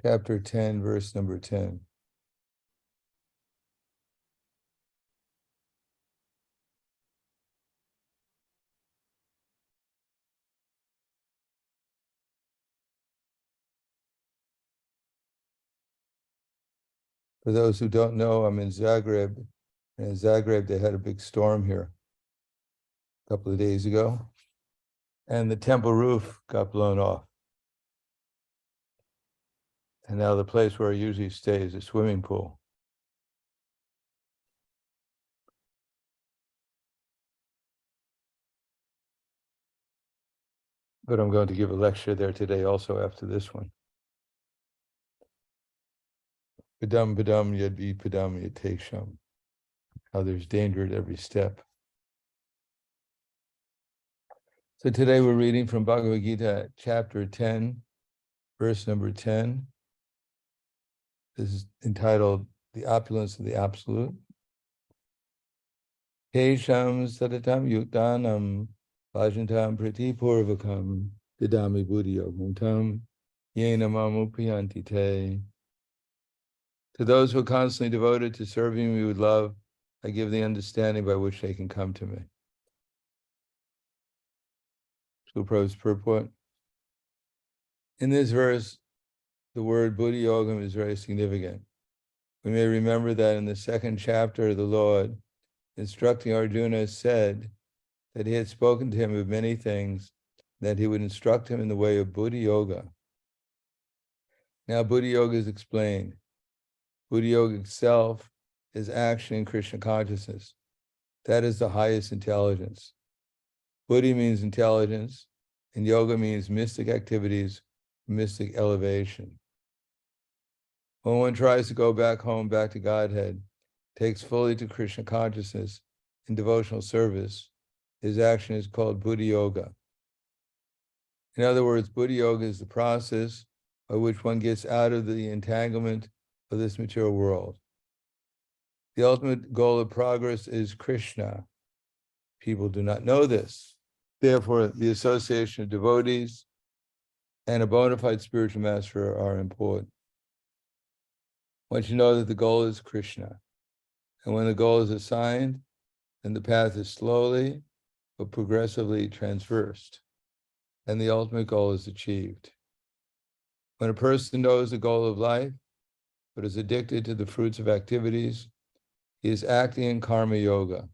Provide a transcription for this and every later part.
Chapter 10, verse number 10. For those who don't know, I'm in Zagreb. And in Zagreb, they had a big storm here a couple of days ago, and the temple roof got blown off. And now the place where I usually stay is a swimming pool. But I'm going to give a lecture there today also after this one. Padam padam yadi padam yatesham. How there's danger at every step. So today we're reading from Bhagavad Gita, chapter 10, verse number 10. This is entitled The Opulence of the Absolute. Tesham sadatam yuktanam bhajantam pratipurvakam didami buddhi yoguntam yena mamupiyanti te. To those who are constantly devoted to serving me with love, I give the understanding by which they can come to me. Prabhupada's purport. In this verse, the word buddhi yogam is very significant. We may remember that in the second chapter, the Lord, instructing Arjuna, said that he had spoken to him of many things, that he would instruct him in the way of buddhi yoga. Now, buddhi yoga is explained. Buddhi yoga itself is action in Krishna consciousness. That is the highest intelligence. Buddhi means intelligence, and yoga means mystic activities, mystic elevation. When one tries to go back home, back to Godhead, takes fully to Krishna consciousness in devotional service, his action is called buddhi yoga. In other words, buddhi yoga is the process by which one gets out of the entanglement of this material world. The ultimate goal of progress is Krishna. People do not know this. Therefore, the association of devotees and a bona fide spiritual master are important. Once you know that the goal is Krishna, and when the goal is assigned, then the path is slowly but progressively transversed, and the ultimate goal is achieved. When a person knows the goal of life, but is addicted to the fruits of activities, he is acting in karma yoga.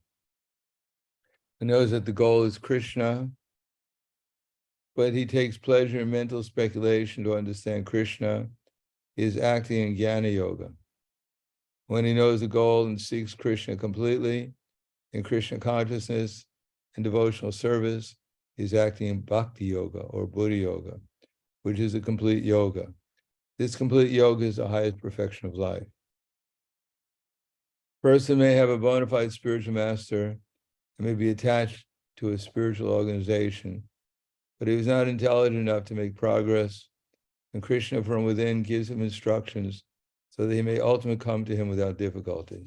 He knows that the goal is Krishna, but he takes pleasure in mental speculation to understand Krishna. He is acting in jnana yoga. When he knows the goal and seeks Krishna completely, in Krishna consciousness and devotional service, he is acting in bhakti yoga or buddhi yoga, which is a complete yoga. This complete yoga is the highest perfection of life. A person may have a bona fide spiritual master and may be attached to a spiritual organization, but he was not intelligent enough to make progress, and Krishna from within gives him instructions so that he may ultimately come to him without difficulty.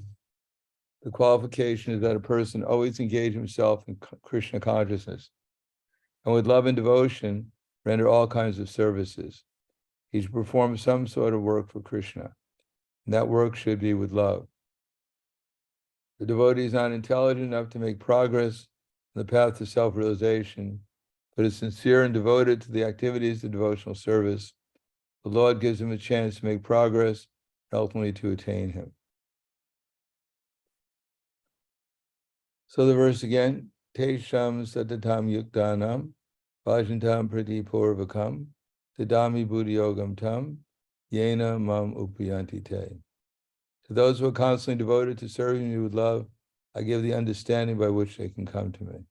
The qualification is that a person always engage himself in Krishna consciousness, and with love and devotion, render all kinds of services. He should perform some sort of work for Krishna, and that work should be with love. The devotee is not intelligent enough to make progress on the path to self-realization, but is sincere and devoted to the activities of devotional service. The Lord gives him a chance to make progress and ultimately to attain him. So the verse again, Tesham satatam yuktanam bhajantam pratipurvakam tadami buddhi yogam tam yena mam upayanti te. To those who are constantly devoted to serving me with love, I give the understanding by which they can come to me.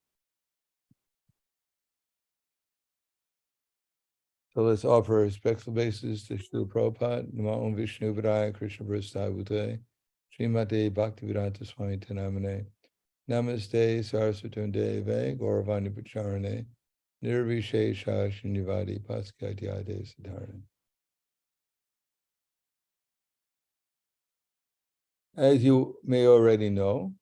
So let's offer a respectful basis to Srila Prabhupada, Namo Om Vishnu Padaya Krishna Prasthaya Srimate Bhaktivedanta Swami Tanamane, Namaste Saraswati Deve Gauravani Pacharane, Nirvishesha Srinivadi Paskatyade Siddharane. As you may already know,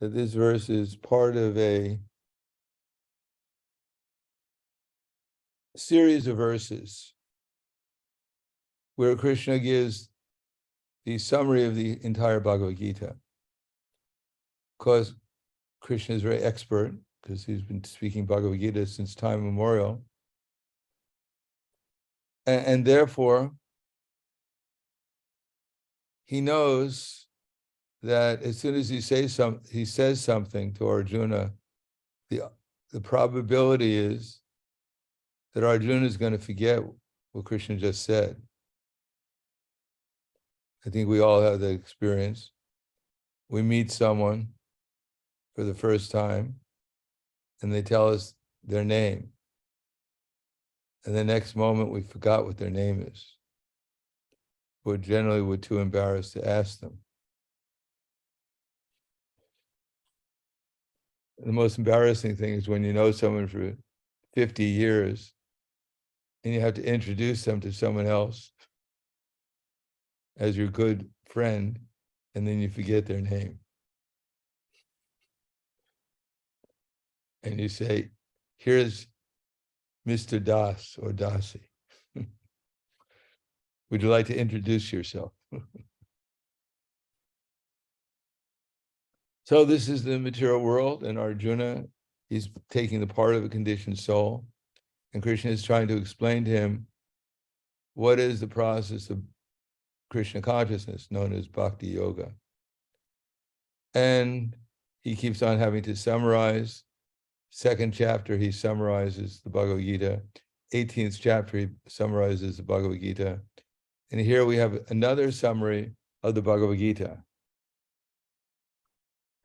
that this verse is part of a series of verses where Krishna gives the summary of the entire Bhagavad Gita. Because Krishna is very expert, because he's been speaking Bhagavad Gita since time immemorial. And therefore, he knows that as soon as he says something to Arjuna, the probability is that Arjuna is going to forget what Krishna just said. I think we all have that experience. We meet someone for the first time, and they tell us their name. And the next moment, we forgot what their name is. But generally, we're too embarrassed to ask them. The most embarrassing thing is when you know someone for 50 years, and you have to introduce them to someone else as your good friend, and then you forget their name. And you say, here's Mr. Das or Dasi. Would you like to introduce yourself? So this is the material world, and Arjuna is taking the part of a conditioned soul, and Krishna is trying to explain to him what is the process of Krishna consciousness, known as Bhakti Yoga. And he keeps on having to summarize. Second chapter, he summarizes the Bhagavad Gita. 18th chapter, he summarizes the Bhagavad Gita. And here we have another summary of the Bhagavad Gita.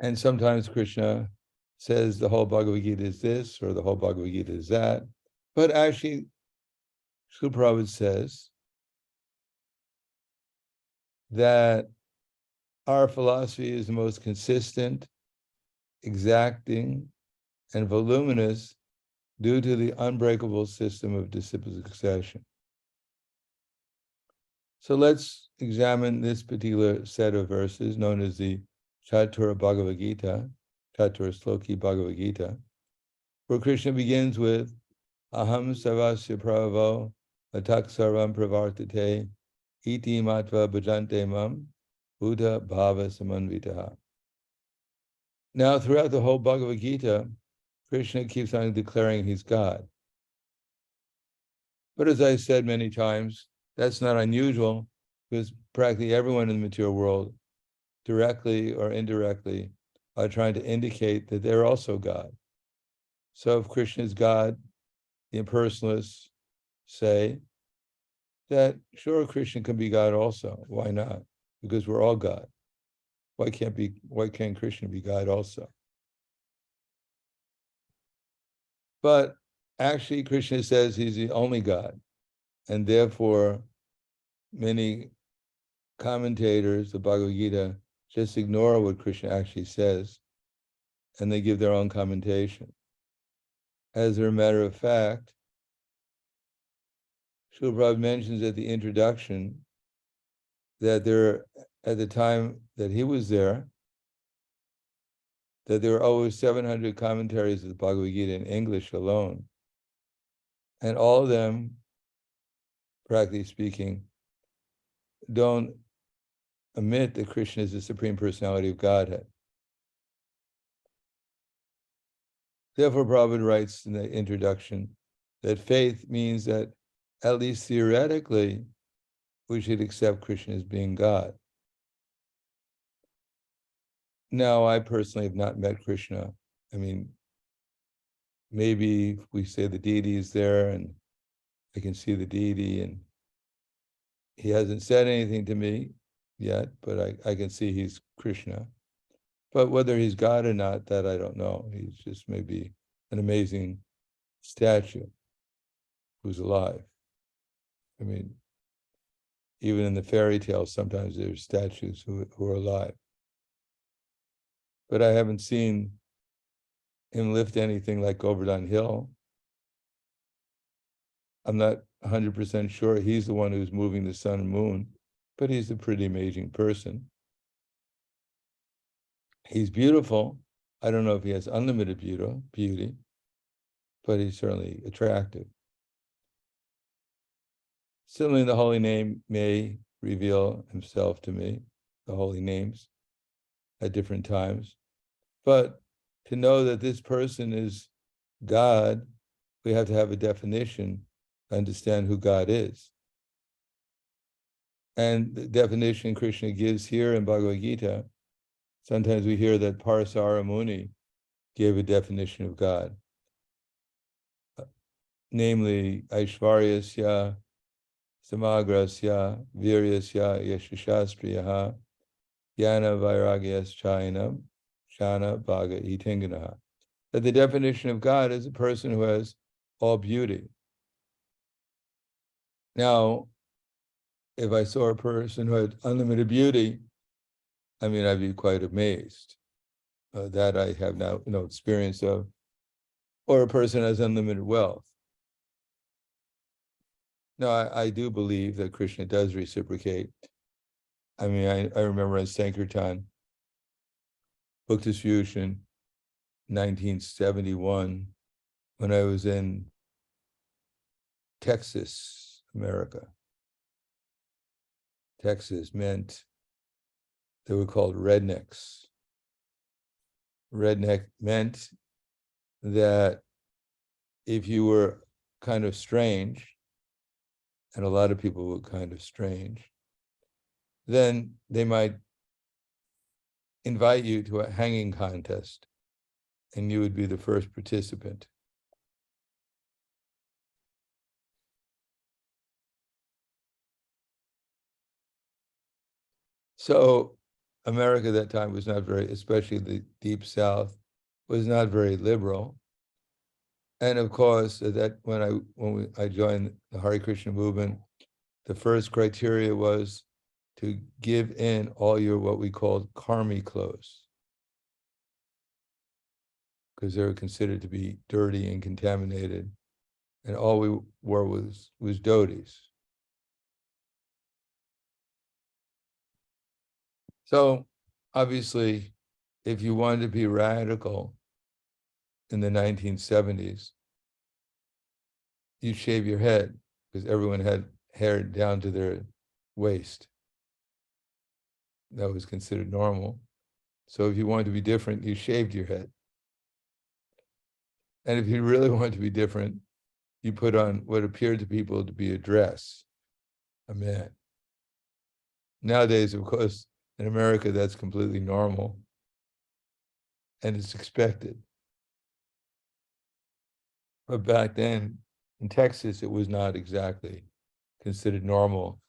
And sometimes Krishna says the whole Bhagavad Gita is this, or the whole Bhagavad Gita is that. But actually, Srila Prabhupada says that our philosophy is the most consistent, exacting, and voluminous due to the unbreakable system of disciple succession. So let's examine this particular set of verses known as the Chatura Bhagavad Gita, Chatura Sloki Bhagavad Gita, where Krishna begins with Aham Sarvasya Prabhavo Atak Sarvam Pravartate Iti Matva Bhajante Mam Buddha Bhava Samanvitaha. Now, throughout the whole Bhagavad Gita, Krishna keeps on declaring he's God. But as I said many times, that's not unusual, because practically everyone in the material world, directly or indirectly, are trying to indicate that they're also God. So if Krishna is God, the impersonalists say that, sure, Krishna can be God also. Why not? Because we're all God. Why can't Krishna be God also? But actually, Krishna says he's the only God, and therefore many commentators of Bhagavad Gita just ignore what Krishna actually says, and they give their own commentation. As a matter of fact, Srila Prabhupada mentions at the introduction that at the time that he was there, that there were over 700 commentaries of the Bhagavad Gita in English alone. And all of them, practically speaking, don't admit that Krishna is the Supreme Personality of Godhead. Therefore, Prabhupada writes in the introduction that faith means that, at least theoretically, we should accept Krishna as being God. Now, I personally have not met Krishna. I mean, maybe we say the deity is there and I can see the deity, and he hasn't said anything to me yet, but I can see he's Krishna. But whether he's God or not, that I don't know. He's just maybe an amazing statue who's alive. I mean, even in the fairy tales, sometimes there's statues who are alive. But I haven't seen him lift anything like Govardhan Hill. I'm not 100% sure he's the one who's moving the sun and moon, but he's a pretty amazing person. He's beautiful, I don't know if he has unlimited beauty, but he's certainly attractive. Similarly, the holy name may reveal himself to me, the holy names, at different times. But to know that this person is God, we have to have a definition to understand who God is. And the definition Krishna gives here in Bhagavad Gita, sometimes we hear that Parasara Muni gave a definition of God, namely Aishvaryasya, Samagrasya, Viryasya, Yashashastriyaha, Jnana Vairagyaschayanam, Shana Bhaga Itinganaha. That the definition of God is a person who has all beauty. Now, if I saw a person who had unlimited beauty, I mean, I'd be quite amazed. That I have now no experience of. Or a person has unlimited wealth. Now, I do believe that Krishna does reciprocate. I mean, I remember in Sankirtan, book distribution, 1971, when I was in Texas, America. Texas meant they were called rednecks. Redneck meant that if you were kind of strange, and a lot of people were kind of strange, then they might invite you to a hanging contest, and you would be the first participant. So America at that time was not very, especially the Deep South, was not very liberal. And of course, when I joined the Hare Krishna movement, the first criteria was to give in all your what we called karmi clothes, because they were considered to be dirty and contaminated, and all we wore was dhotis. So obviously, if you wanted to be radical in the 1970s, you shave your head, because everyone had hair down to their waist. That was considered normal. So if you wanted to be different, you shaved your head. And if you really wanted to be different, you put on what appeared to people to be a dress, a man. Nowadays, of course, in America, that's completely normal, and it's expected. But back then, in Texas, it was not exactly considered normal,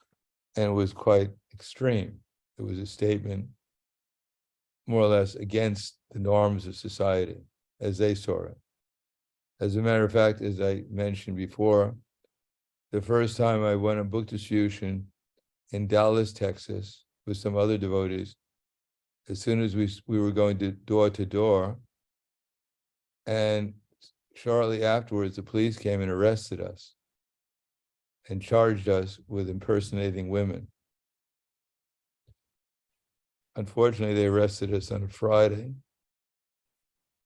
and it was quite extreme. It was a statement more or less against the norms of society as they saw it. As a matter of fact, as I mentioned before, the first time I went on book distribution in Dallas, Texas, with some other devotees, as soon as we were going to door, and shortly afterwards, the police came and arrested us and charged us with impersonating women. Unfortunately, they arrested us on a Friday,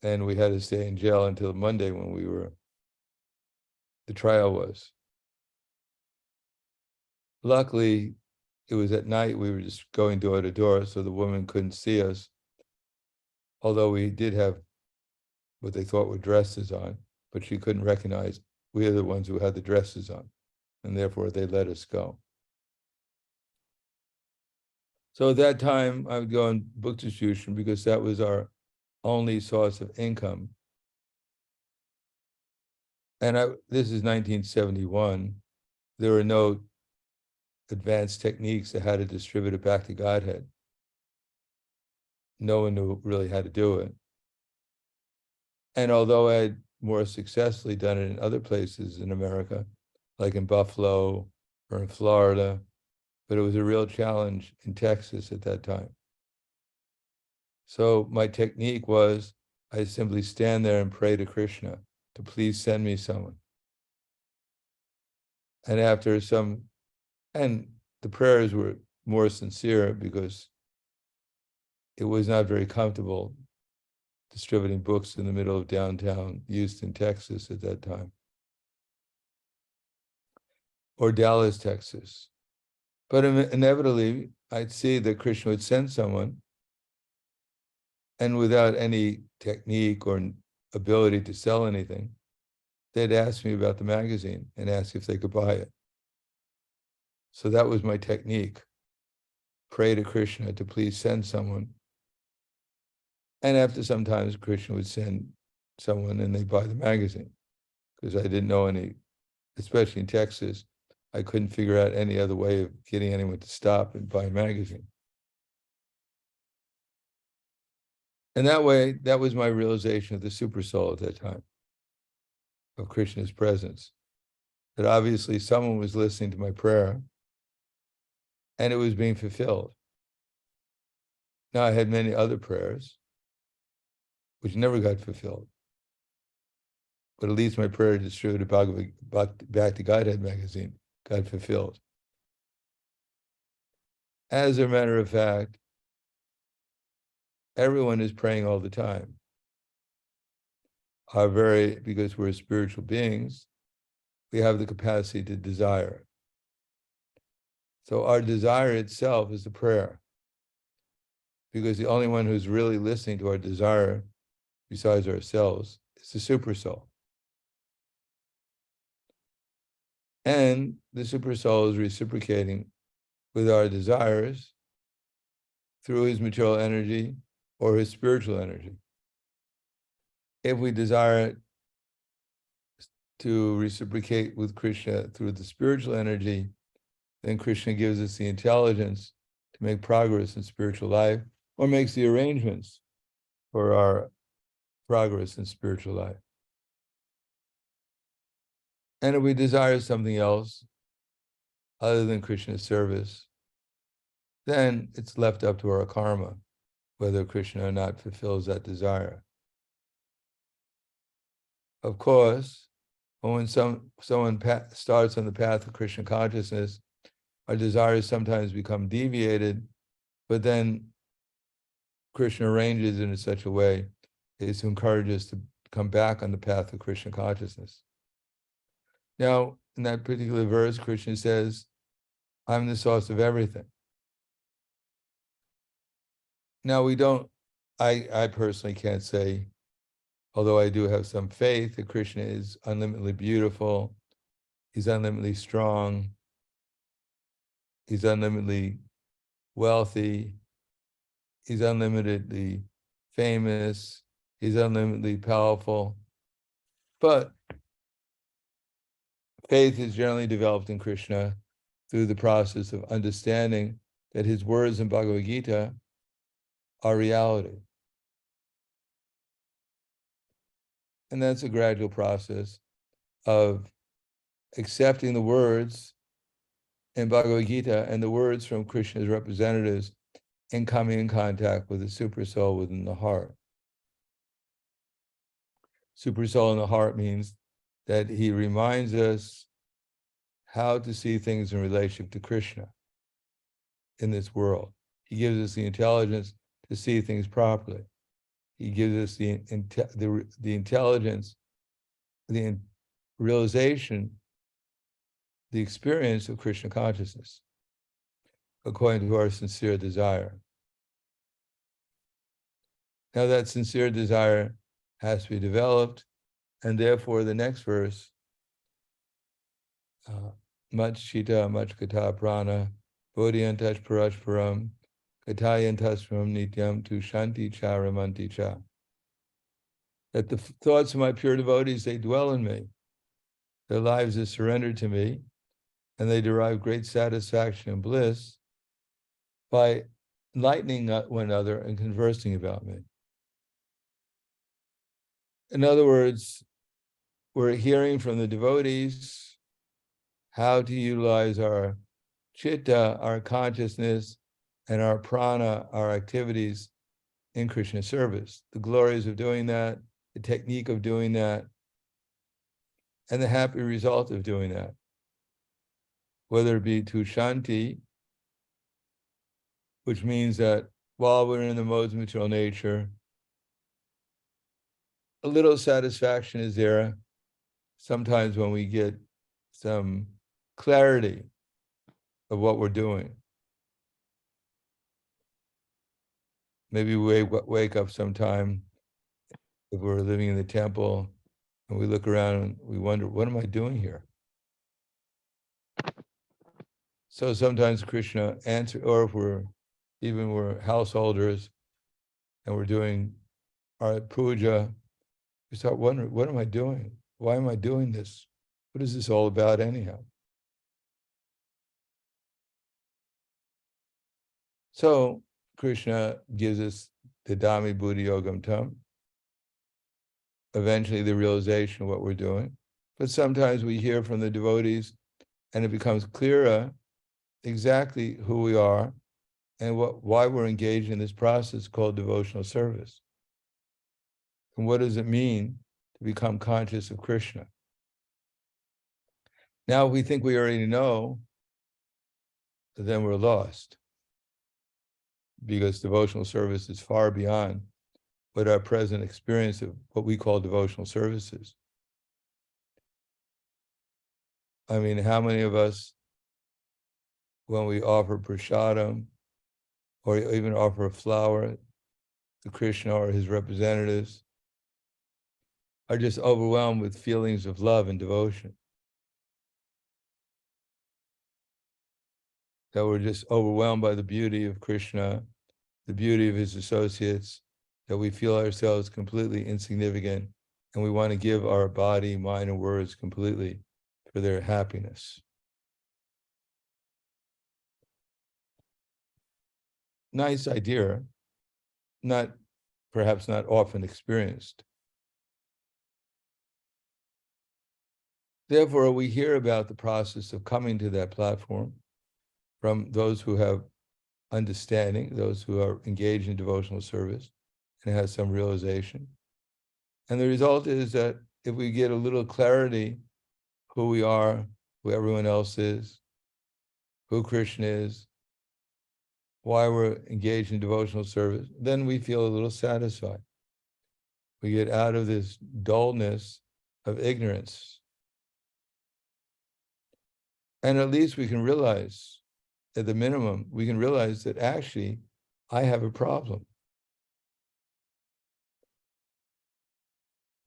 and we had to stay in jail until Monday when the trial was. Luckily, it was at night, we were just going door to door, so the woman couldn't see us, although we did have what they thought were dresses on, but she couldn't recognize we are the ones who had the dresses on, and therefore they let us go. So at that time, I would go on book distribution because that was our only source of income. And this is 1971. There were no advanced techniques of how to distribute it back to Godhead. No one knew really how to do it. And although I had more successfully done it in other places in America, like in Buffalo or in Florida, but it was a real challenge in Texas at that time. So my technique was, I simply stand there and pray to Krishna to please send me someone. And and the prayers were more sincere because it was not very comfortable distributing books in the middle of downtown Houston, Texas at that time, or Dallas, Texas. But inevitably, I'd see that Krishna would send someone, and without any technique or ability to sell anything, they'd ask me about the magazine and ask if they could buy it. So that was my technique. Pray to Krishna to please send someone. And after sometimes Krishna would send someone and they buy the magazine, because I didn't know any, especially in Texas, I couldn't figure out any other way of getting anyone to stop and buy a magazine. And that way, that was my realization of the super soul at that time, of Krishna's presence. That obviously someone was listening to my prayer and it was being fulfilled. Now I had many other prayers which never got fulfilled. But at least my prayer distributed back to Godhead magazine got fulfilled. As a matter of fact, everyone is praying all the time. Because we're spiritual beings, we have the capacity to desire. So our desire itself is a prayer. Because the only one who's really listening to our desire, besides ourselves, is the super soul. And the super soul is reciprocating with our desires through his material energy or his spiritual energy. If we desire to reciprocate with Krishna through the spiritual energy, then Krishna gives us the intelligence to make progress in spiritual life, or makes the arrangements for our progress in spiritual life. And if we desire something else other than Krishna's service, then it's left up to our karma, whether Krishna or not fulfills that desire. Of course, when someone starts on the path of Krishna consciousness, our desires sometimes become deviated, but then Krishna arranges it in such a way as to encourage us to come back on the path of Krishna consciousness. Now, in that particular verse, Krishna says, I'm the source of everything. Now, I personally can't say, although I do have some faith that Krishna is unlimitedly beautiful, he's unlimitedly strong, he's unlimitedly wealthy, he's unlimitedly famous, he's unlimitedly powerful. But faith is generally developed in Krishna through the process of understanding that his words in Bhagavad Gita are reality. And that's a gradual process of accepting the words in Bhagavad Gita and the words from Krishna's representatives and coming in contact with the super soul within the heart. Super soul in the heart means that he reminds us how to see things in relationship to Krishna in this world. He gives us the intelligence to see things properly. He gives us the intelligence, the realization, the experience of Krishna consciousness, according to our sincere desire. Now that sincere desire has to be developed, and therefore the next verse, Mat Chita, Mat Kata Prana, Bodhiyantash Parashparam, Katayantasram Nityam Tu Shanti Charamanti Cha. That the thoughts of my pure devotees, they dwell in me. Their lives are surrendered to me, and they derive great satisfaction and bliss by enlightening one another and conversing about me. In other words, we're hearing from the devotees how to utilize our chitta, our consciousness, and our prana, our activities in Krishna service, the glories of doing that, the technique of doing that, and the happy result of doing that. Whether it be to shanti, which means that while we're in the modes of material nature, a little satisfaction is there sometimes when we get some clarity of what we're doing. Maybe we wake up sometime if we're living in the temple and we look around and we wonder, what am I doing here? So sometimes Krishna answers, or if we're householders and we're doing our puja, we start wondering, what am I doing? Why am I doing this? What is this all about anyhow? So Krishna gives us the Dhammi Buddhi Yogam Tam, eventually the realization of what we're doing. But sometimes we hear from the devotees and it becomes clearer exactly who we are and why we're engaged in this process called devotional service. And what does it mean to become conscious of Krishna? Now, if we think we already know, then we're lost, because devotional service is far beyond what our present experience of what we call devotional services. I mean, how many of us, when we offer prasadam, or even offer a flower to Krishna or his representatives, are just overwhelmed with feelings of love and devotion? That we're just overwhelmed by the beauty of Krishna, the beauty of his associates, that we feel ourselves completely insignificant, and we want to give our body, mind, and words completely for their happiness. Nice idea, perhaps not often experienced. Therefore, we hear about the process of coming to that platform from those who have understanding, those who are engaged in devotional service and has some realization. And the result is that if we get a little clarity who we are, who everyone else is, who Krishna is, why we're engaged in devotional service, then we feel a little satisfied. We get out of this dullness of ignorance. And at least we can realize, at the minimum, we can realize that actually I have a problem.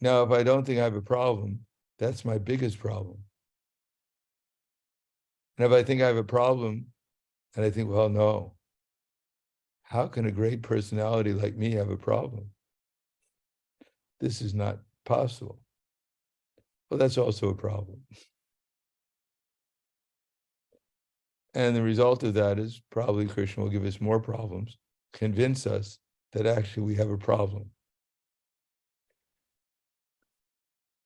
Now, if I don't think I have a problem, that's my biggest problem. And if I think I have a problem, and I think, well, no, how can a great personality like me have a problem? This is not possible. Well, that's also a problem. And the result of that is probably Krishna will give us more problems, convince us that actually we have a problem.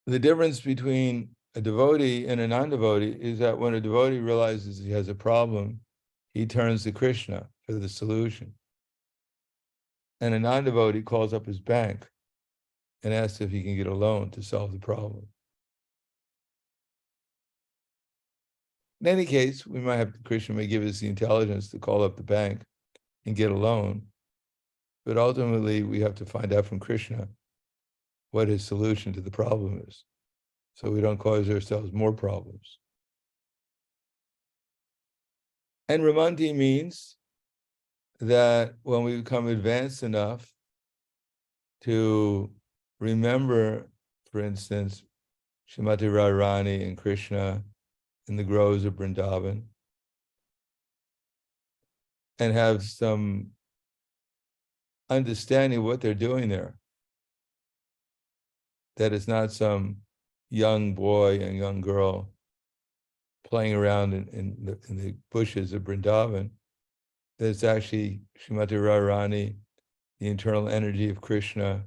The difference between a devotee and a non-devotee is that when a devotee realizes he has a problem, he turns to Krishna for the solution. And a non-devotee calls up his bank and asks if he can get a loan to solve the problem. In any case, Krishna may give us the intelligence to call up the bank and get a loan, but ultimately we have to find out from Krishna what his solution to the problem is, so we don't cause ourselves more problems. And Ramanti means that when we become advanced enough to remember, for instance, Srimati Radharani and Krishna in the groves of Vrindavan, and have some understanding of what they're doing there, that it's not some young boy and young girl playing around in the bushes of Vrindavan, that it's actually Srimati Radharani, the internal energy of Krishna,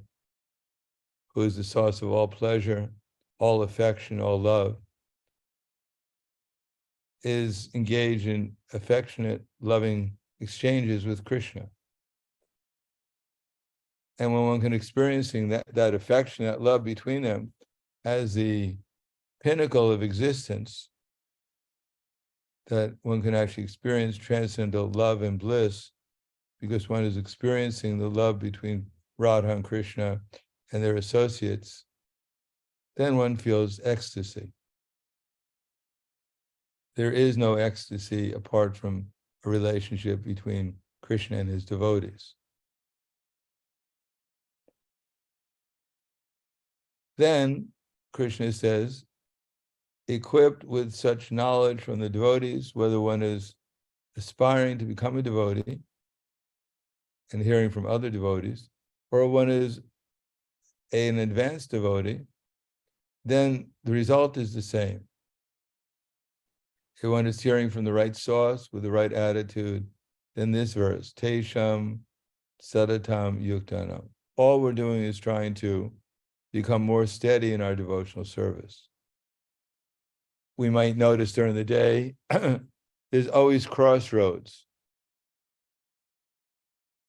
who is the source of all pleasure, all affection, all love, is engaged in affectionate, loving exchanges with Krishna. And when one can experiencing that affection, that love between them as the pinnacle of existence, that one can actually experience transcendental love and bliss, because one is experiencing the love between Radha and Krishna and their associates, then one feels ecstasy. There is no ecstasy apart from a relationship between Krishna and his devotees. Then Krishna says, equipped with such knowledge from the devotees, whether one is aspiring to become a devotee and hearing from other devotees, or one is an advanced devotee, then the result is the same. If one is hearing from the right source with the right attitude, then this verse, Tesham Sadatam Yuktanam. All we're doing is trying to become more steady in our devotional service. We might notice during the day, there's always crossroads.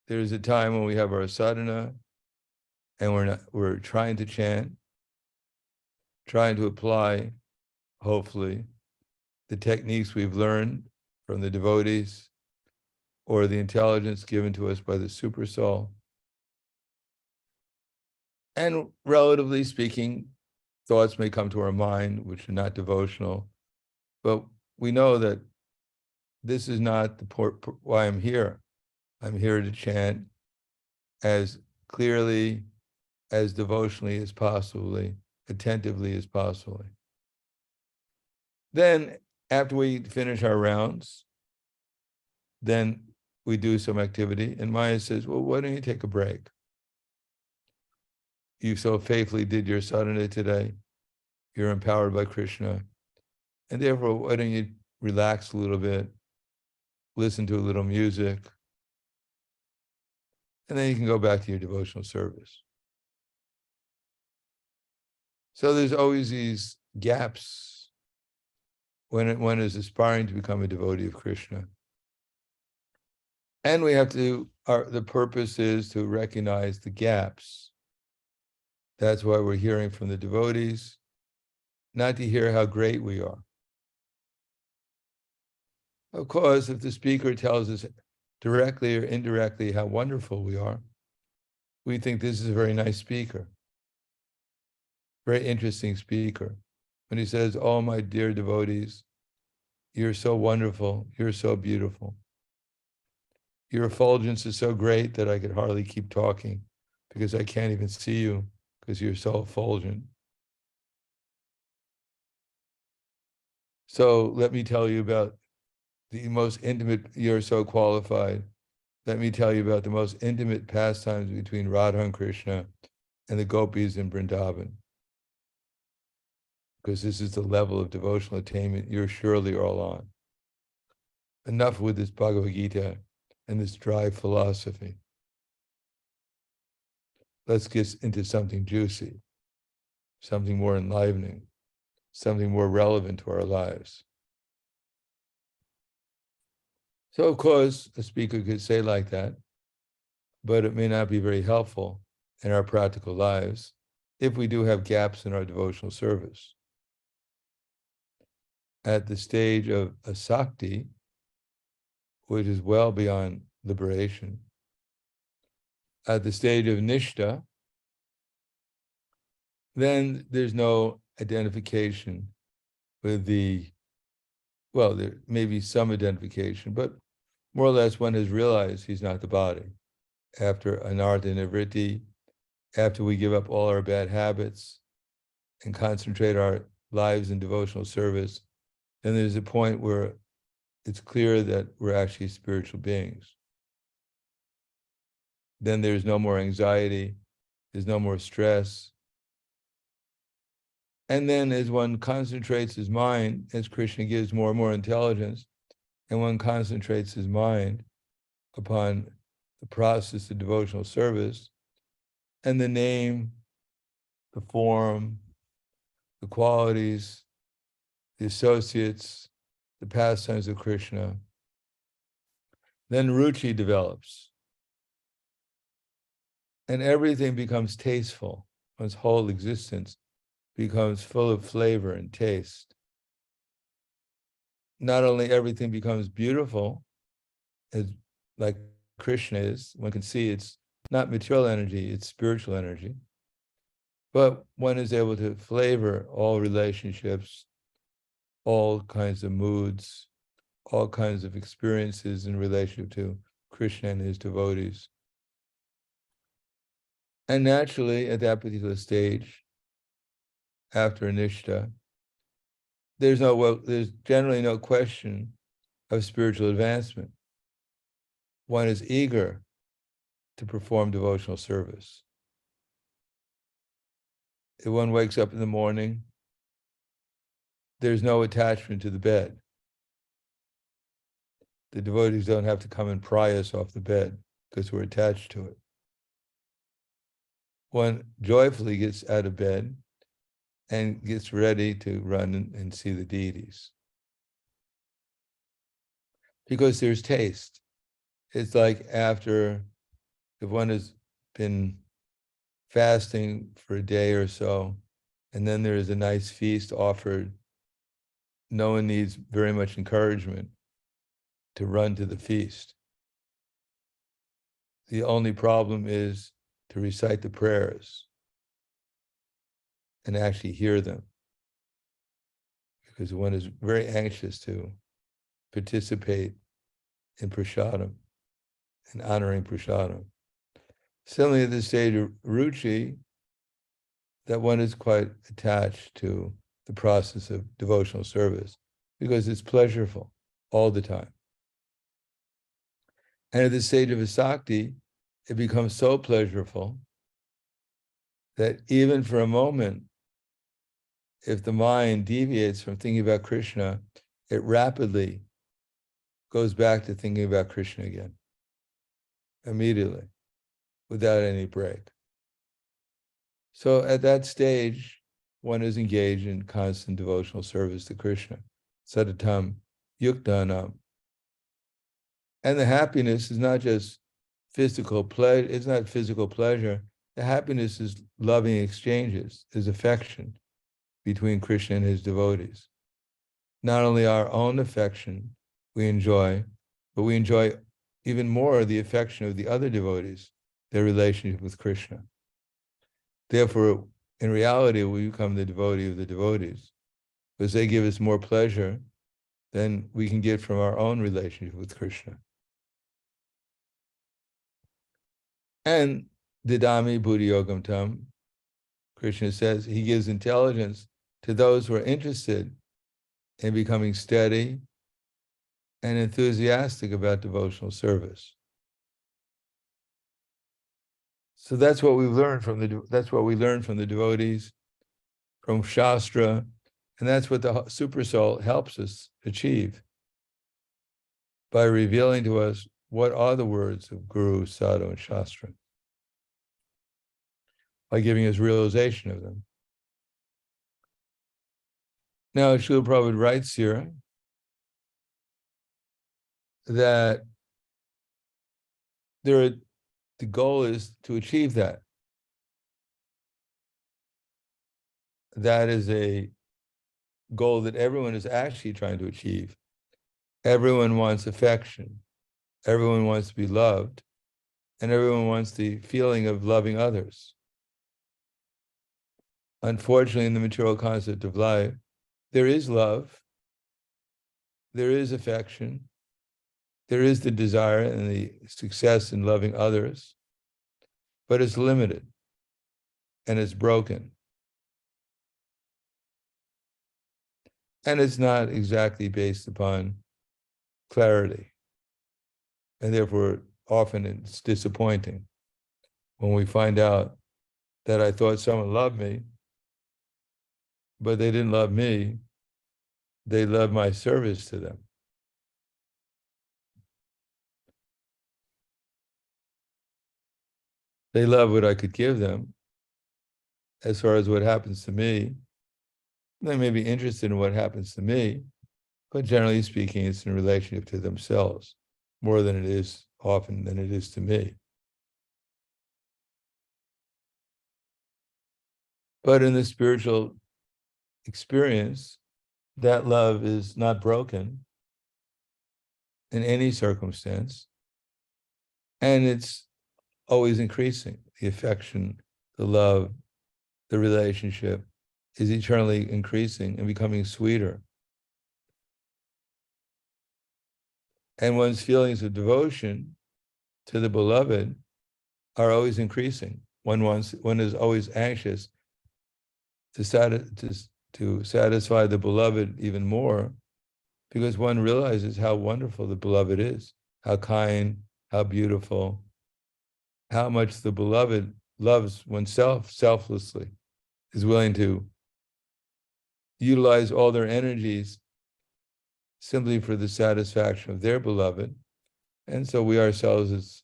There's a time when we have our sadhana and we're trying to chant, trying to apply, hopefully, the techniques we've learned from the devotees or the intelligence given to us by the super soul. And relatively speaking, thoughts may come to our mind which are not devotional, but we know that this is not why I'm here. I'm here to chant as clearly, as devotionally as possibly, attentively as possibly. Then, after we finish our rounds, then we do some activity, and Maya says, well, why don't you take a break? You so faithfully did your sadhana today. You're empowered by Krishna. And therefore, why don't you relax a little bit, listen to a little music, and then you can go back to your devotional service. So there's always these gaps when one is aspiring to become a devotee of Krishna. And we have to, the purpose is to recognize the gaps. That's why we're hearing from the devotees, not to hear how great we are. Of course, if the speaker tells us directly or indirectly how wonderful we are, we think this is a very nice speaker, very interesting speaker. When he says, oh, my dear devotees, you're so wonderful, you're so beautiful. Your effulgence is so great that I could hardly keep talking because I can't even see you because you're so effulgent. So let me tell you about the most intimate, you're so qualified. Let me tell you about the most intimate pastimes between Radha and Krishna and the gopis in Vrindavan. Because this is the level of devotional attainment you're surely all on. Enough with this Bhagavad Gita and this dry philosophy. Let's get into something juicy, something more enlivening, something more relevant to our lives. So, of course, a speaker could say like that, but it may not be very helpful in our practical lives if we do have gaps in our devotional service. At the stage of asakti, which is well beyond liberation, at the stage of nishta, then there's no identification with well, there may be some identification, but more or less one has realized he's not the body. After anartha nivritti, after we give up all our bad habits and concentrate our lives in devotional service, then there's a point where it's clear that we're actually spiritual beings. Then there's no more anxiety, there's no more stress. And then as one concentrates his mind, as Krishna gives more and more intelligence, and one concentrates his mind upon the process of devotional service, and the name, the form, the qualities, the associates, the pastimes of Krishna, then ruchi develops. And everything becomes tasteful. One's whole existence becomes full of flavor and taste. Not only everything becomes beautiful, as like Krishna is, one can see it's not material energy, it's spiritual energy. But one is able to flavor all relationships, all kinds of moods, all kinds of experiences in relationship to Krishna and his devotees. And naturally, at that particular stage, after Anishta, there's generally no question of spiritual advancement. One is eager to perform devotional service. If one wakes up in the morning, there's no attachment to the bed. The devotees don't have to come and pry us off the bed because we're attached to it. One joyfully gets out of bed and gets ready to run and see the deities. Because there's taste. It's like if one has been fasting for a day or so, and then there is a nice feast offered, no one needs very much encouragement to run to the feast. The only problem is to recite the prayers and actually hear them, because one is very anxious to participate in prasadam and honoring prasadam. Similarly, at the stage of ruchi, that one is quite attached to the process of devotional service because it's pleasurable all the time. And at the stage of asakti, it becomes so pleasurable that even for a moment, if the mind deviates from thinking about Krishna, it rapidly goes back to thinking about Krishna again, immediately, without any break. So at that stage, one is engaged in constant devotional service to Krishna, satatam yuktanam. And the happiness is not just physical pleasure, it's not physical pleasure. The happiness is loving exchanges, is affection between Krishna and his devotees. Not only our own affection we enjoy, but we enjoy even more the affection of the other devotees, their relationship with Krishna. Therefore, in reality, we become the devotee of the devotees, because they give us more pleasure than we can get from our own relationship with Krishna. And Didami Buddhi Yogam Tam, Krishna says, he gives intelligence to those who are interested in becoming steady and enthusiastic about devotional service. So that's what we've learned from the devotees, from Shastra, and that's what the Super Soul helps us achieve by revealing to us what are the words of Guru, Sadhu, and Shastra, by giving us realization of them. Now, Srila Prabhupada writes here that the goal is to achieve that. That is a goal that everyone is actually trying to achieve. Everyone wants affection. Everyone wants to be loved. And everyone wants the feeling of loving others. Unfortunately, in the material concept of life, there is love, there is affection, there is the desire and the success in loving others, but it's limited and it's broken. And it's not exactly based upon clarity. And therefore, often it's disappointing when we find out that I thought someone loved me, but they didn't love me. They loved my service to them. They love what I could give them. As far as what happens to me, they may be interested in what happens to me, but generally speaking, it's in relationship to themselves more than it is often than it is to me. But in the spiritual experience, that love is not broken in any circumstance, and it's always increasing, the affection, the love, the relationship is eternally increasing and becoming sweeter. And one's feelings of devotion to the beloved are always increasing. One is always anxious to satisfy the beloved even more, because one realizes how wonderful the beloved is, how kind, how beautiful, how much the beloved loves oneself selflessly, is willing to utilize all their energies simply for the satisfaction of their beloved. And so we ourselves, as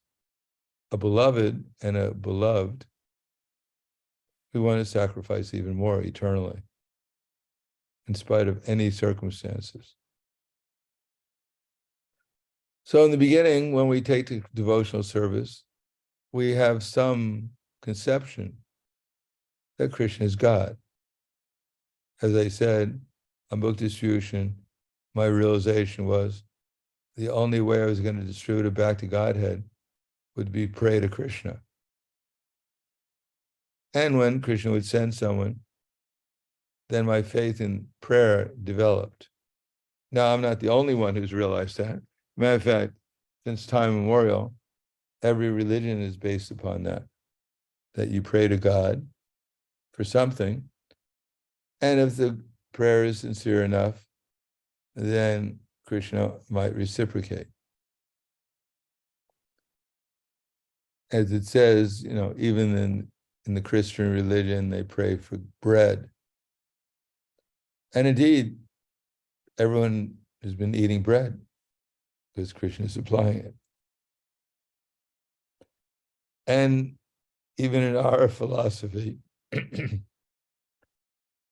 a beloved and a beloved, we want to sacrifice even more eternally, in spite of any circumstances. So in the beginning, when we take to devotional service, we have some conception that Krishna is God. As I said, on book distribution, my realization was the only way I was going to distribute it back to Godhead would be pray to Krishna. And when Krishna would send someone, then my faith in prayer developed. Now, I'm not the only one who's realized that. Matter of fact, since time immemorial, every religion is based upon that you pray to God for something. And if the prayer is sincere enough, then Krishna might reciprocate. As it says, even in the Christian religion, they pray for bread. And indeed, everyone has been eating bread because Krishna is supplying it. And even in our philosophy,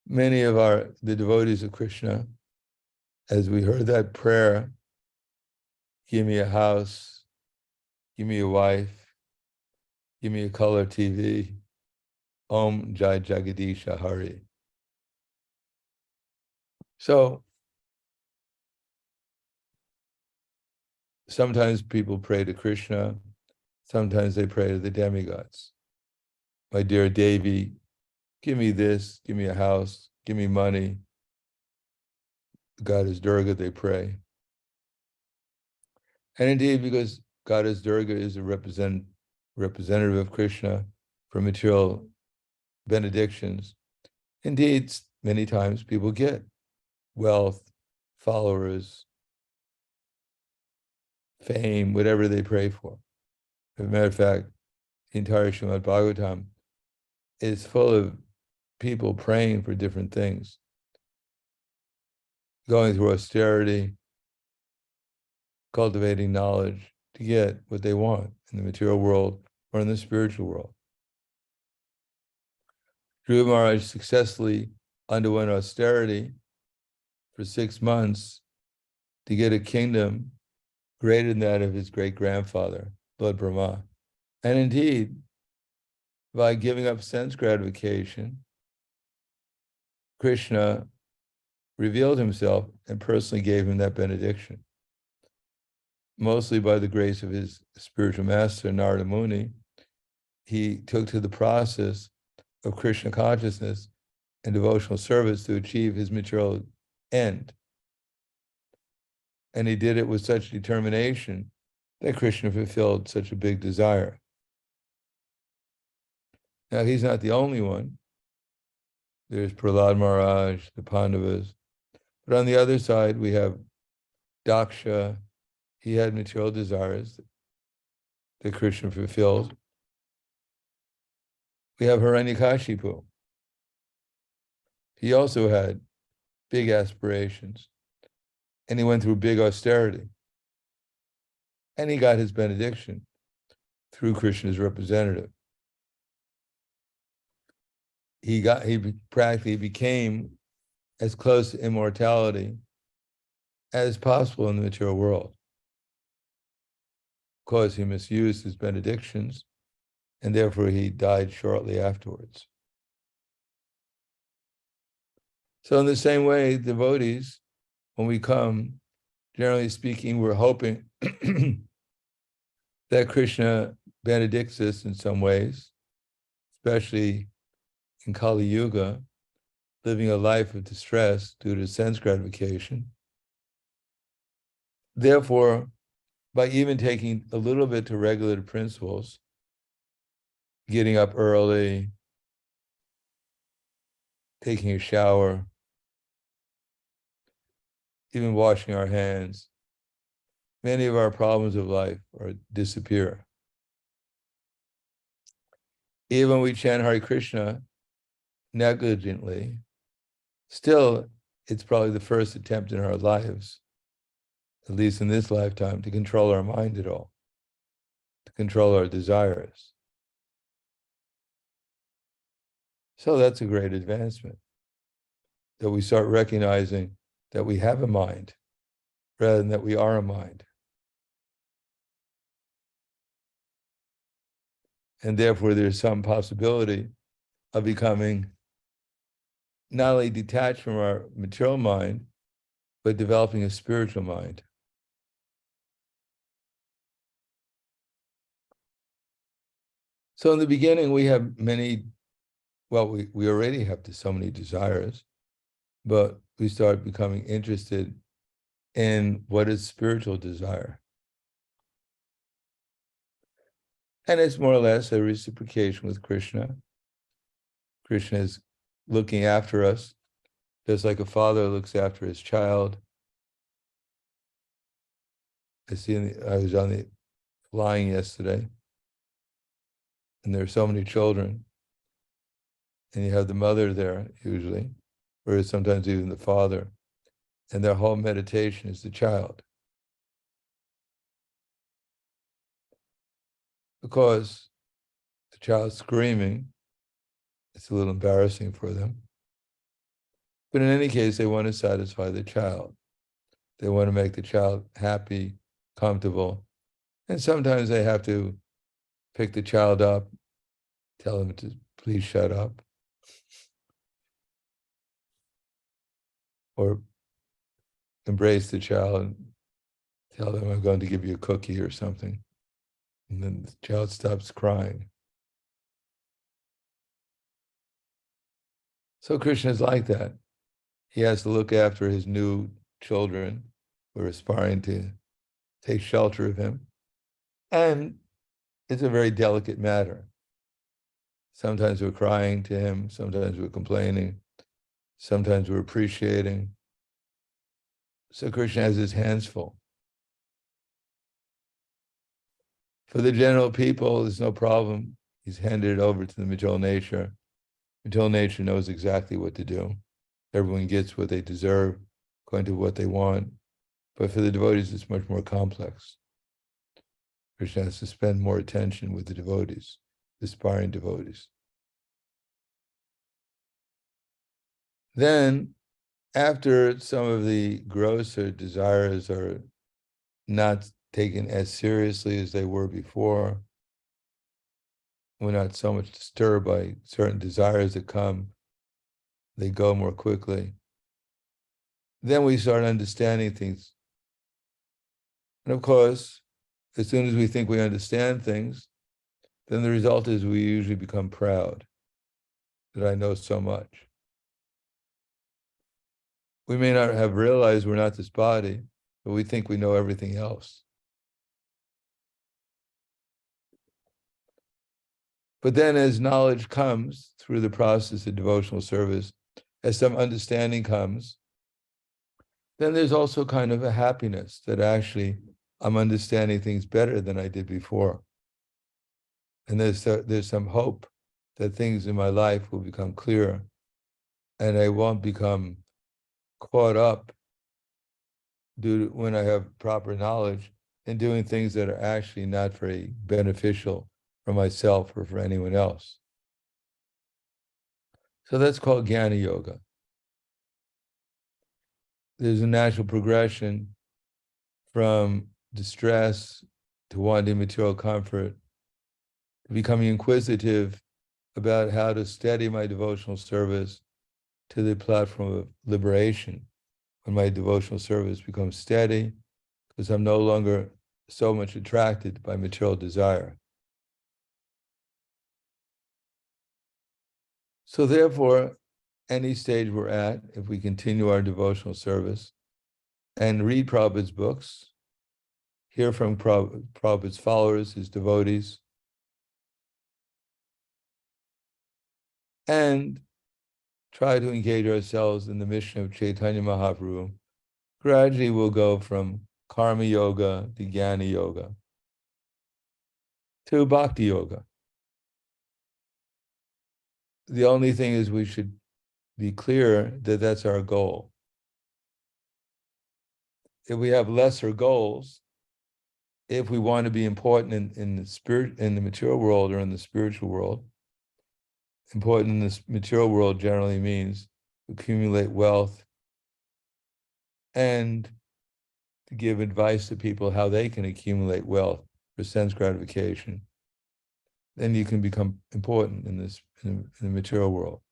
many of the devotees of Krishna, as we heard that prayer, give me a house, give me a wife, give me a color TV, Om Jai Jagadisha Hari. So sometimes people pray to Krishna, sometimes they pray to the demigods. My dear Devi, give me this, give me a house, give me money. Goddess Durga, they pray. And indeed, because Goddess Durga is a representative of Krishna for material benedictions, indeed, many times people get wealth, followers, fame, whatever they pray for. As a matter of fact, the entire Srimad Bhagavatam is full of people praying for different things, going through austerity, cultivating knowledge to get what they want in the material world or in the spiritual world. Dhruva Maharaj successfully underwent austerity for 6 months to get a kingdom greater than that of his great-grandfather, Lord Brahma. And indeed, by giving up sense gratification, Krishna revealed himself and personally gave him that benediction. Mostly by the grace of his spiritual master, Narada Muni, he took to the process of Krishna consciousness and devotional service to achieve his material end. And he did it with such determination that Krishna fulfilled such a big desire. Now, he's not the only one. There's Prahlad Maharaj, the Pandavas. But on the other side, we have Daksha. He had material desires that Krishna fulfilled. We have Hiranyakashipu. He also had big aspirations, and he went through big austerity. And he got his benediction through Krishna's representative. He practically became as close to immortality as possible in the material world. Of course, he misused his benedictions, and therefore he died shortly afterwards. So in the same way, devotees, when we come, generally speaking, we're hoping that Krishna benedicts us in some ways, especially in Kali Yuga, living a life of distress due to sense gratification. Therefore, by even taking a little bit to regulative principles, getting up early, taking a shower, even washing our hands, many of our problems of life disappear. Even when we chant Hare Krishna negligently, still, it's probably the first attempt in our lives, at least in this lifetime, to control our mind at all, to control our desires. So that's a great advancement, that we start recognizing that we have a mind rather than that we are a mind. And therefore, there's some possibility of becoming not only detached from our material mind, but developing a spiritual mind. So in the beginning, we have many, we already have so many desires, but we start becoming interested in what is spiritual desire. And it's more or less a reciprocation with Krishna. Krishna is looking after us, just like a father looks after his child. I was on the flying yesterday, and there are so many children, and you have the mother there usually, or sometimes even the father, and their whole meditation is the child. Because the child's screaming, it's a little embarrassing for them. But in any case, they want to satisfy the child. They want to make the child happy, comfortable. And sometimes they have to pick the child up, tell him to please shut up, or embrace the child and tell them, I'm going to give you a cookie or something. And then the child stops crying. So Krishna is like that. He has to look after his new children who are aspiring to take shelter of him. And it's a very delicate matter. Sometimes we're crying to him, sometimes we're complaining, sometimes we're appreciating. So Krishna has his hands full. For the general people, there's no problem. He's handed it over to the material nature. Material nature knows exactly what to do. Everyone gets what they deserve, according to what they want. But for the devotees, it's much more complex. Krishna has to spend more attention with the devotees, the aspiring devotees. Then, after some of the grosser desires are not taken as seriously as they were before, we're not so much disturbed by certain desires that come, they go more quickly. Then we start understanding things. And of course, as soon as we think we understand things, then the result is we usually become proud that I know so much. We may not have realized we're not this body, but we think we know everything else. But then as knowledge comes through the process of devotional service, as some understanding comes, then there's also kind of a happiness that actually I'm understanding things better than I did before. And there's some hope that things in my life will become clearer and I won't become caught up due to when I have proper knowledge in doing things that are actually not very beneficial for myself or for anyone else. So that's called Jnana Yoga. There's a natural progression from distress to wanting material comfort, to becoming inquisitive about how to steady my devotional service to the platform of liberation. When my devotional service becomes steady, because I'm no longer so much attracted by material desire. So therefore, any stage we're at, if we continue our devotional service and read Prabhupada's books, hear from Prabhupada's followers, his devotees, and try to engage ourselves in the mission of Chaitanya Mahaprabhu, gradually we'll go from karma yoga to jnana yoga to bhakti yoga. The only thing is we should be clear that that's our goal. If we have lesser goals, if we want to be important in the spirit, in the material world or in the spiritual world, important in this material world generally means accumulate wealth and to give advice to people how they can accumulate wealth for sense gratification. Then you can become important in the material world.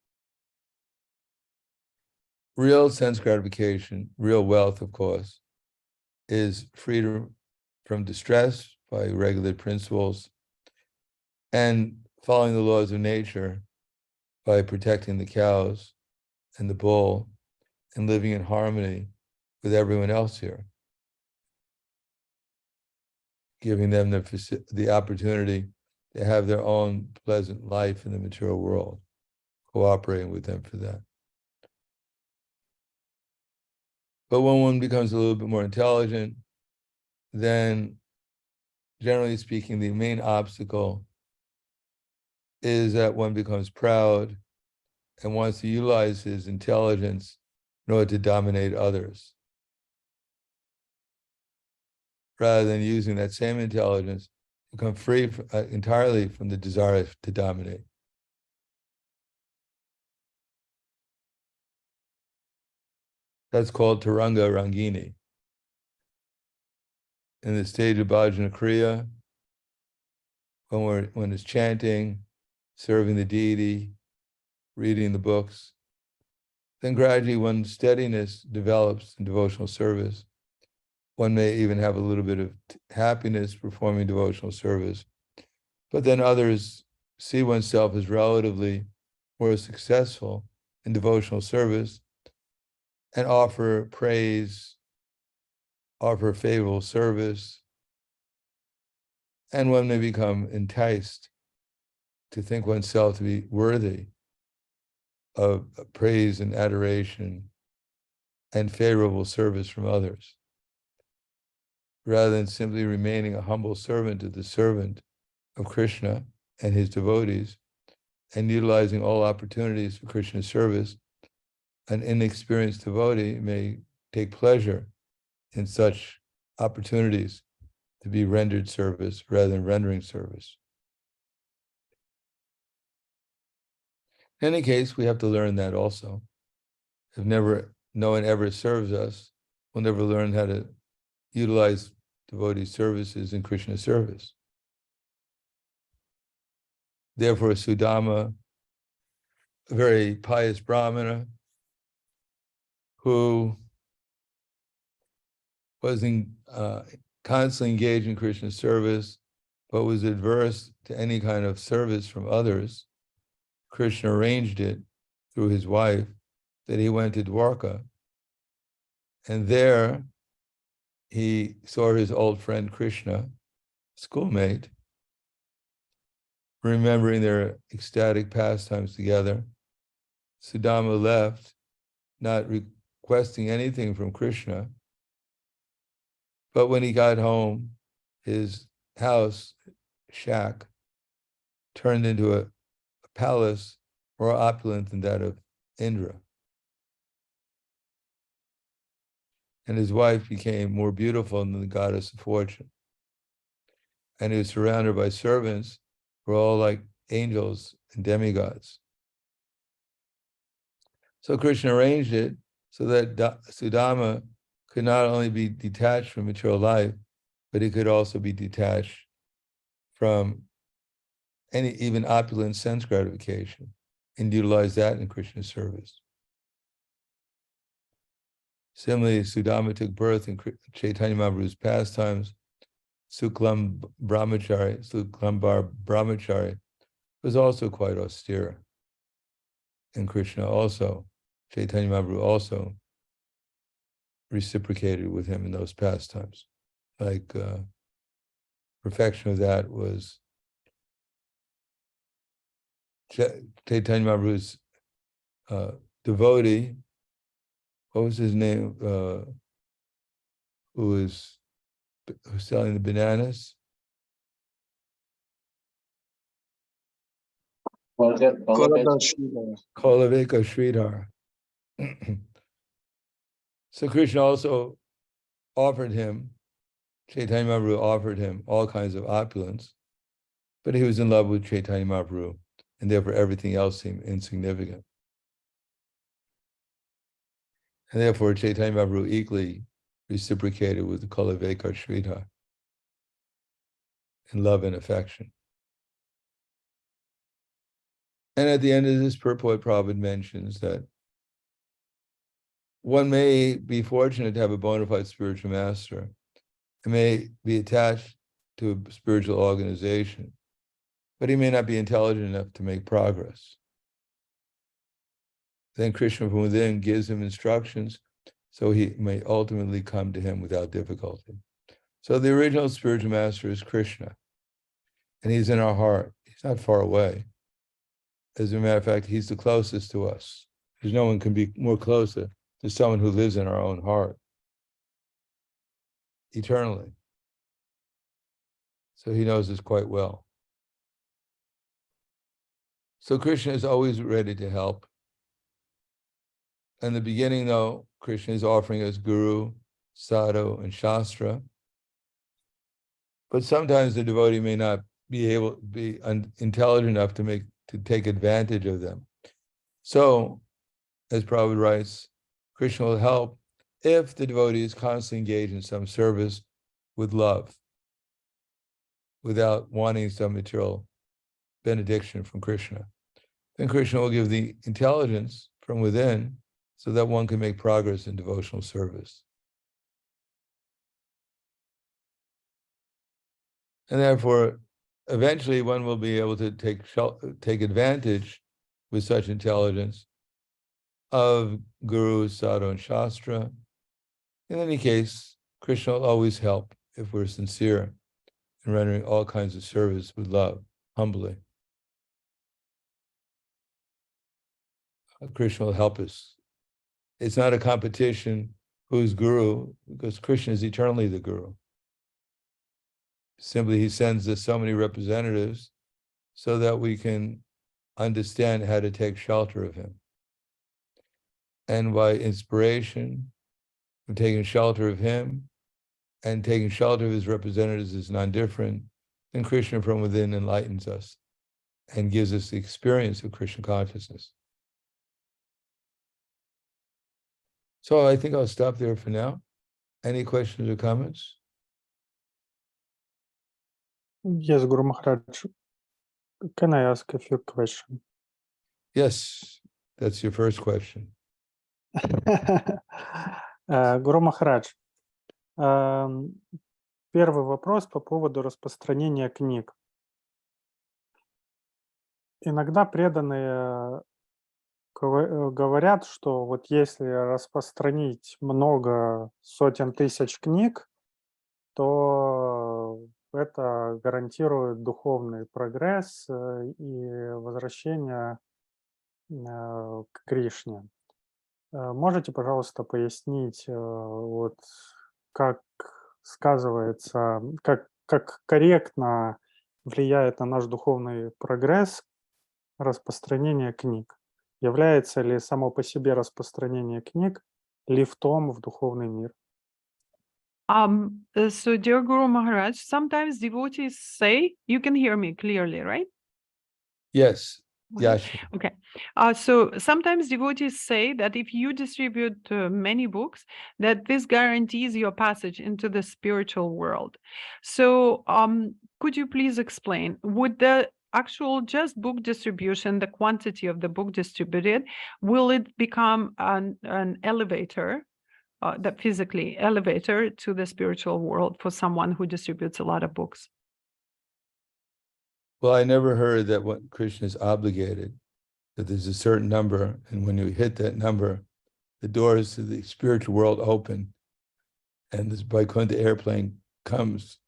Real sense gratification, real wealth, of course, is freedom from distress by regulated principles and following the laws of nature by protecting the cows and the bull and living in harmony with everyone else here, giving them the opportunity to have their own pleasant life in the material world, cooperating with them for that. But when one becomes a little bit more intelligent, then generally speaking, the main obstacle is that one becomes proud and wants to utilize his intelligence in order to dominate others, rather than using that same intelligence to become free entirely from the desire to dominate. That's called Taranga Rangini. In the stage of Bhajana Kriya, when it's chanting, serving the deity, reading the books, then gradually when steadiness develops in devotional service, one may even have a little bit of happiness performing devotional service, but then others see oneself as relatively more successful in devotional service and offer praise, offer favorable service, and one may become enticed to think oneself to be worthy of praise and adoration and favorable service from others, rather than simply remaining a humble servant to the servant of Krishna and his devotees and utilizing all opportunities for Krishna service. An inexperienced devotee may take pleasure in such opportunities to be rendered service rather than rendering service. In any case, we have to learn that also. If no one ever serves us, we'll never learn how to utilize devotee services in Krishna service. Therefore, Sudama, a very pious Brahmana, who was constantly engaged in Krishna service, but was adverse to any kind of service from others, Krishna arranged it through his wife that he went to Dwarka, and there he saw his old friend Krishna, schoolmate, remembering their ecstatic pastimes together. Sudama left, not requesting anything from Krishna, but when he got home, his house, shack, turned into a palace more opulent than that of Indra. And his wife became more beautiful than the goddess of fortune. And he was surrounded by servants who were all like angels and demigods. So Krishna arranged it so that Sudama could not only be detached from material life, but he could also be detached from any even opulent sense gratification and utilize that in Krishna's service. Similarly, Sudama took birth in Chaitanya Mahaprabhu's pastimes. Suklambar Brahmachari was also quite austere. And Krishna also, Chaitanya Mahaprabhu also reciprocated with him in those pastimes. Like perfection of that was Chaitanya Mahaprabhu's devotee, what was his name, who was selling the bananas? Kolaveka Sridhar. So Krishna also offered him, Chaitanya Mahaprabhu offered him all kinds of opulence, but he was in love with Chaitanya Mahaprabhu, and therefore everything else seemed insignificant. And therefore Chaitanya Mahaprabhu equally reciprocated with the Kolaveka Sridhar in love and affection. And at the end of this purport, Prabhupada mentions that one may be fortunate to have a bona fide spiritual master and may be attached to a spiritual organization, but he may not be intelligent enough to make progress. Then Krishna from within gives him instructions so he may ultimately come to him without difficulty. So the original spiritual master is Krishna, and he's in our heart. He's not far away. As a matter of fact, he's the closest to us. There's no one can be more closer to someone who lives in our own heart eternally. So he knows us quite well. So Krishna is always ready to help. In the beginning, though, Krishna is offering us Guru, Sadhu, and Shastra. But sometimes the devotee may not be intelligent enough to take advantage of them. So, as Prabhupada writes, Krishna will help if the devotee is constantly engaged in some service with love, without wanting some material benediction from Krishna. Then Krishna will give the intelligence from within so that one can make progress in devotional service. And therefore, eventually one will be able to take advantage with such intelligence of Guru, Sadhu, and Shastra. In any case, Krishna will always help if we're sincere in rendering all kinds of service with love, humbly. Krishna will help us. It's not a competition who's Guru, because Krishna is eternally the Guru. Simply, he sends us so many representatives so that we can understand how to take shelter of him. And by inspiration, from taking shelter of him and taking shelter of his representatives is non-different, then Krishna from within enlightens us and gives us the experience of Krishna consciousness. So I think I'll stop there for now. Any questions or comments? Yes, Guru Maharaj. Can I ask a few questions? Yes, that's your first question. Гуру Махарадж, первый вопрос по поводу распространения книг. Иногда преданные говорят, что вот если распространить много сотен тысяч книг, то это гарантирует духовный прогресс и возвращение к Кришне. Можете, пожалуйста, пояснить, вот как сказывается, как корректно влияет на наш духовный прогресс распространение книг? Является ли само по себе распространение книг лифтом в духовный мир? So, dear Guru Maharaj, sometimes devotees say, you can hear me clearly, right? Yes. Yes. Okay. So sometimes devotees say that if you distribute many books, that this guarantees your passage into the spiritual world. So could you please explain, would the actual just book distribution, the quantity of the book distributed, will it become an elevator, that physically elevator to the spiritual world for someone who distributes a lot of books? Well, I never heard that what Krishna is obligated that there's a certain number, and when you hit that number, the doors to the spiritual world open, and this Vaikuntha airplane comes,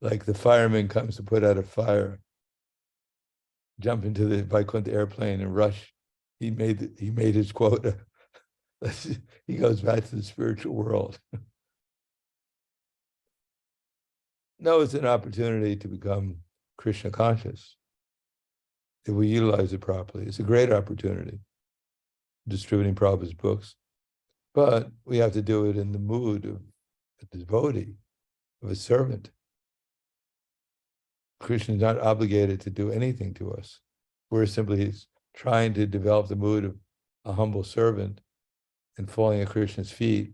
like the fireman comes to put out a fire, jump into the Vaikuntha airplane and rush. He made his quota. He goes back to the spiritual world. No, it's an opportunity to become Krishna conscious. If we utilize it properly, it's a great opportunity, distributing Prabhupada's books. But we have to do it in the mood of a devotee, of a servant. Krishna is not obligated to do anything to us. We're simply trying to develop the mood of a humble servant and falling at Krishna's feet.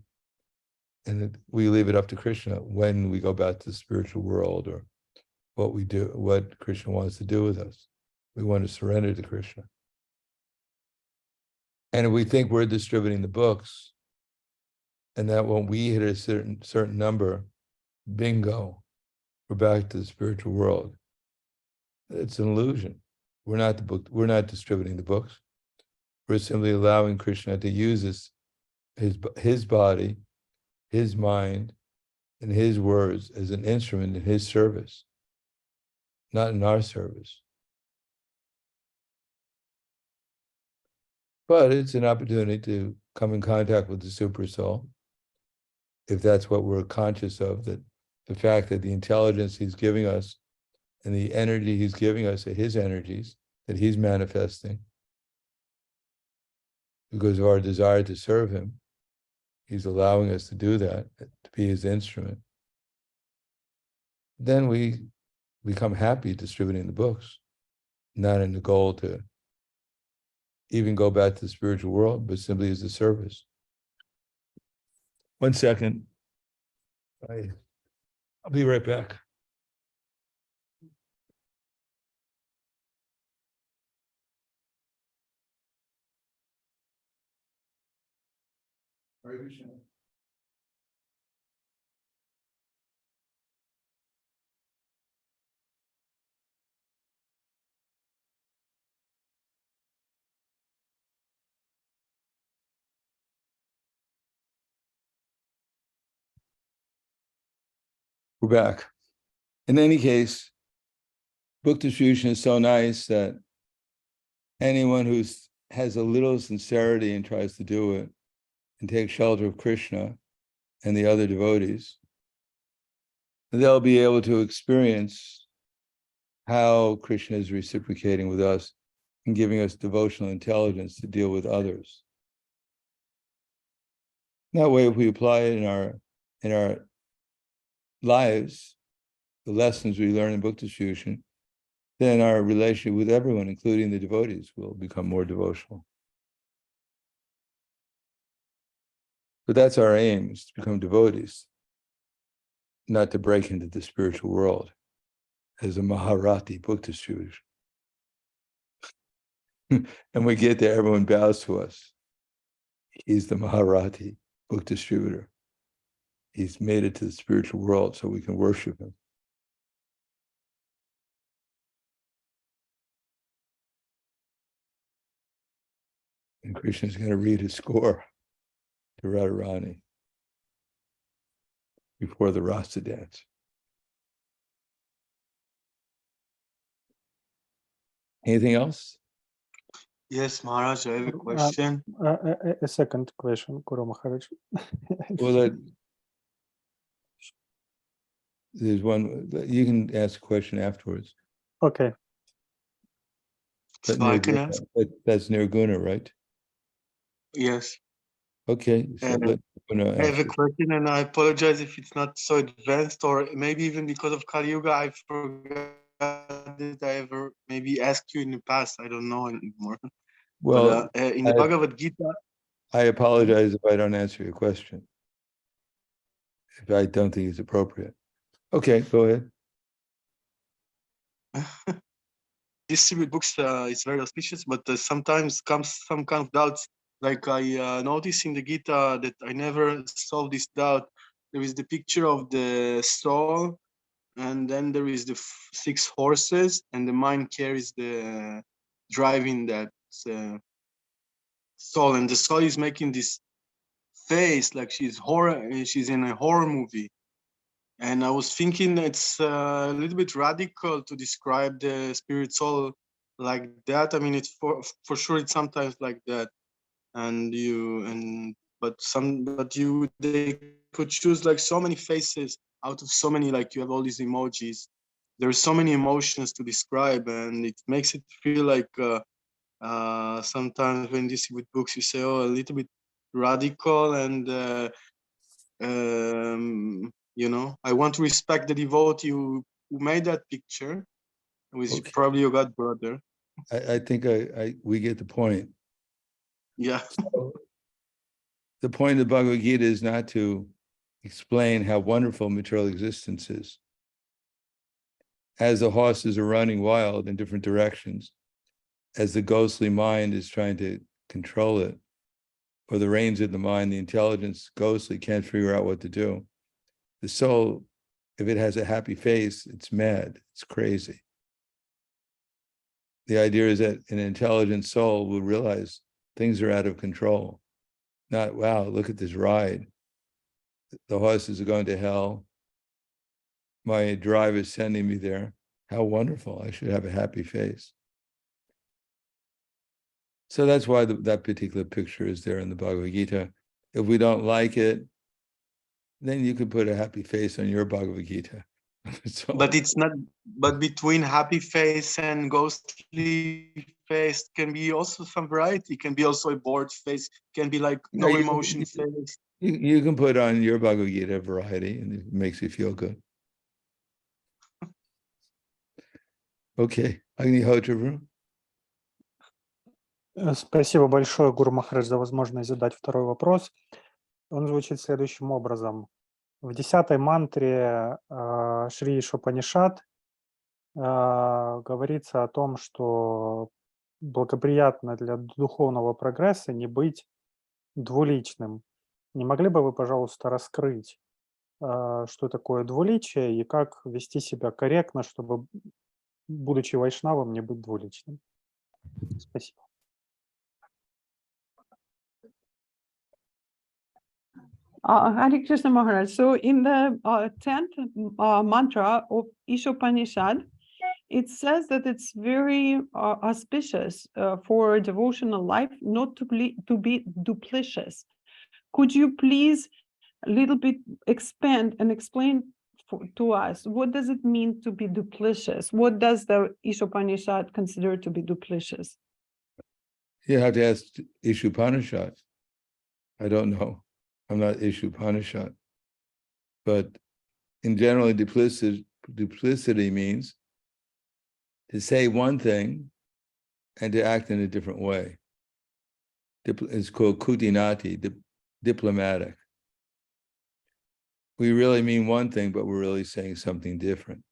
And we leave it up to Krishna when we go back to the spiritual world, or what we do, what Krishna wants to do with us. We want to surrender to Krishna. And if we think we're distributing the books, and that when we hit a certain number, bingo, we're back to the spiritual world. It's an illusion. We're not distributing the books. We're simply allowing Krishna to use his body, his mind, and his words as an instrument in his service, not in our service. But it's an opportunity to come in contact with the Super Soul, if that's what we're conscious of, that the fact that the intelligence he's giving us and the energy he's giving us are his energies that he's manifesting because of our desire to serve him. He's allowing us to do that, to be his instrument. Then we become happy distributing the books, not in the goal to even go back to the spiritual world, but simply as a service. 1 second. I'll be right back. Hare Krishna. We're back. In any case, book distribution is so nice that anyone who has a little sincerity and tries to do it and take shelter of Krishna and the other devotees, they'll be able to experience how Krishna is reciprocating with us and giving us devotional intelligence to deal with others. That way, if we apply it in our lives, the lessons we learn in book distribution, then our relationship with everyone, including the devotees, will become more devotional. But that's our aim, is to become devotees, not to break into the spiritual world as a Maharati book distribution. And we get there, everyone bows to us. He's the Maharati book distributor. He's made it to the spiritual world so we can worship him. And Krishna is going to read his score to Radharani before the Rasa dance. Anything else? Yes, Maharaj, I have a question. A second question, Guru Maharaj. Well, there's one, you can ask a question afterwards. Okay. But So I can ask? that's Nirguna, right? Yes. Okay, so let Nirguna I have a answer. question, and I apologize if it's not so advanced, or maybe even because of Kali Yuga, I forgot that I ever maybe asked you in the past. I don't know anymore. Well, But in the Bhagavad Gita, I apologize if I don't answer your question, if I don't think it's appropriate. Okay, go ahead. distribute books is very auspicious, but sometimes comes some kind of doubts. Like I noticed in the Gita that I never solved this doubt. There is the picture of the soul, and then there is the 6 horses, and the mind carries the driving that soul, and the soul is making this face like she's in a horror movie. And I was thinking it's a little bit radical to describe the spirit soul like that. I mean, it's for sure it's sometimes like that, but they could choose like so many faces out of so many, like you have all these emojis. There's so many emotions to describe, and it makes it feel like sometimes when you see with books, you say, oh, a little bit radical, and you know, I want to respect the devotee who made that picture, who is probably your god brother. I think we get the point. Yeah. So, the point of the Bhagavad Gita is not to explain how wonderful material existence is. As the horses are running wild in different directions, as the ghostly mind is trying to control it, or the reins of the mind, the intelligence ghostly can't figure out what to do. The soul, if it has a happy face, it's mad, it's crazy. The idea is that an intelligent soul will realize things are out of control. Not, wow, look at this ride. The horses are going to hell. My driver is sending me there. How wonderful, I should have a happy face. So that's why that particular picture is there in the Bhagavad Gita. If we don't like it, then you could put a happy face on your Bhagavad Gita. So, but it's not, but between happy face and ghostly face can be also some variety. It can be also a bored face, can be like no emotion face. You can put on your Bhagavad Gita a variety, and it makes you feel good. Okay, Agnihotra. Спасибо большое, Гуру Махарадж, за возможность задать второй вопрос. Он звучит следующим образом. В 10-й мантре Шри Ишупанишад говорится о том, что благоприятно для духовного прогресса не быть двуличным. Не могли бы вы, пожалуйста, раскрыть, что такое двуличие и как вести себя корректно, чтобы, будучи вайшнавом, не быть двуличным? Спасибо. Hare Krishna Maharaj. So in the 10th mantra of Ishopanishad, it says that it's very auspicious for devotional life not to be duplicitous. Could you please a little bit expand and explain to us, what does it mean to be duplicitous? What does the Ishopanishad consider to be duplicitous? You have to ask Ishopanishad. I don't know. I'm not Ishopanishad. But in general, duplicity means to say one thing and to act in a different way. It's called kutinati, diplomatic. We really mean one thing, but we're really saying something different.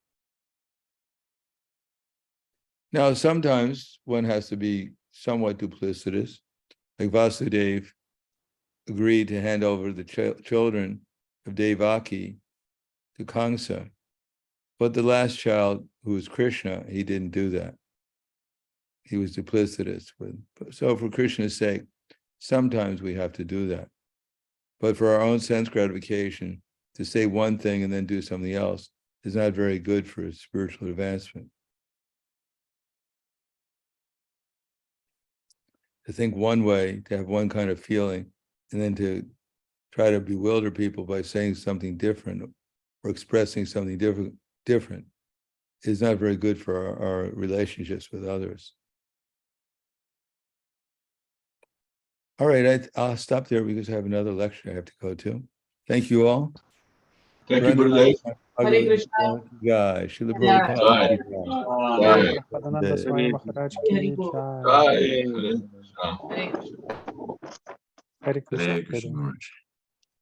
Now, sometimes one has to be somewhat duplicitous, like Vasudeva agreed to hand over the children of Devaki to Kamsa. But the last child, who was Krishna, he didn't do that. He was duplicitous. So for Krishna's sake, sometimes we have to do that. But for our own sense gratification, to say one thing and then do something else is not very good for spiritual advancement. To think one way, to have one kind of feeling, and then to try to bewilder people by saying something different or expressing something different is not very good for our relationships with others. All right, I'll stop there because I have another lecture I have to go to. Thank you all. Thank you, Gurudev. Hare Krishna. Jai, Srila Jai. Prabhupada. Jai. Prahladananda Swami Maharaj Hare ki Krishna. jai. Jai. Hare Krishna. Hare Krishna. Hare Krishna.